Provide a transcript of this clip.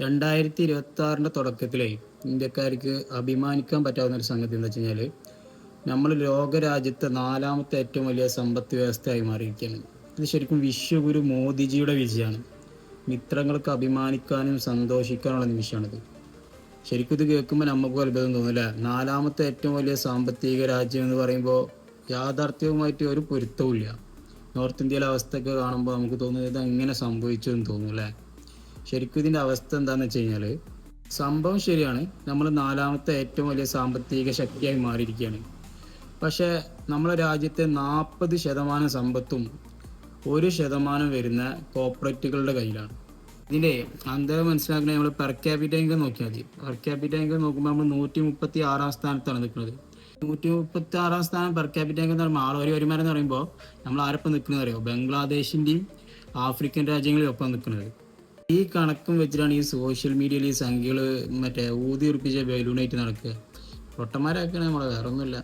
2026 തുടക്കത്തിലേ ഇന്ത്യക്കാർക്ക് അഭിമാനിക്കാൻ പറ്റാവുന്ന ഒരു സംഗതി എന്താ വെച്ച് കഴിഞ്ഞാൽ നമ്മൾ ലോകരാജ്യത്തെ 4ാമത്തെ ഏറ്റവും വലിയ സമ്പദ് വ്യവസ്ഥയായി മാറിയിരിക്കുകയാണ്. ഇത് ശരിക്കും വിശ്വഗുരു മോദിജിയുടെ വിജയമാണ്. മിത്രങ്ങൾക്ക് അഭിമാനിക്കാനും സന്തോഷിക്കാനുള്ള നിമിഷമാണിത്. ശരിക്കും ഇത് കേൾക്കുമ്പോൾ നമുക്കും അത്ഭുതം തോന്നില്ല. 4ാമത്തെ ഏറ്റവും വലിയ സാമ്പത്തിക രാജ്യം എന്ന് പറയുമ്പോൾ യാഥാർത്ഥ്യവുമായിട്ട് ഒരു പൊരുത്തവുമില്ല. നോർത്ത് ഇന്ത്യയിലെ അവസ്ഥയൊക്കെ കാണുമ്പോൾ നമുക്ക് തോന്നുന്നത് ഇത് എങ്ങനെ സംഭവിച്ചു എന്ന് തോന്നും അല്ലേ. ശരിക്കും ഇതിൻ്റെ അവസ്ഥ എന്താണെന്ന് വെച്ച് കഴിഞ്ഞാൽ സംഭവം ശരിയാണ്, നമ്മൾ 4ാമത്തെ ഏറ്റവും വലിയ സാമ്പത്തിക ശക്തിയായി മാറിയിരിക്കുകയാണ്. പക്ഷേ നമ്മളെ രാജ്യത്തെ 40% സമ്പത്തും 1% വരുന്ന കോർപ്പറേറ്റുകളുടെ കയ്യിലാണ്. ഇതിൻ്റെ അന്തരം മനസ്സിലാക്കണേ നമ്മൾ പെർ ക്യാപിറ്റ ഇൻകം നോക്കിയാൽ മതി. പെർ ക്യാപിറ്റ ഇൻകം നോക്കുമ്പോൾ നമ്മൾ 136 സ്ഥാനത്താണ് നിൽക്കുന്നത്. 136 സ്ഥാനം പെർ ക്യാപിറ്റ ഇൻകം എന്ന് പറയുമ്പോൾ ആളൊരു വരുമാനം എന്ന് പറയുമ്പോൾ നമ്മൾ ആരൊപ്പം നിൽക്കുന്നത് അറിയോ? ബംഗ്ലാദേശിൻ്റെയും ആഫ്രിക്കൻ രാജ്യങ്ങളിൽ ഒപ്പം നിൽക്കുന്നത്. ഈ കണക്കും വെച്ചിട്ടാണ് ഈ സോഷ്യൽ മീഡിയയിൽ ഈ സംഖ്യകൾ ഊതി ഉറപ്പിച്ച ബലൂണായിട്ട് നടക്കുക. പൊട്ടന്മാരാക്കണേ നമ്മളെ, വേറെ ഒന്നുമില്ല.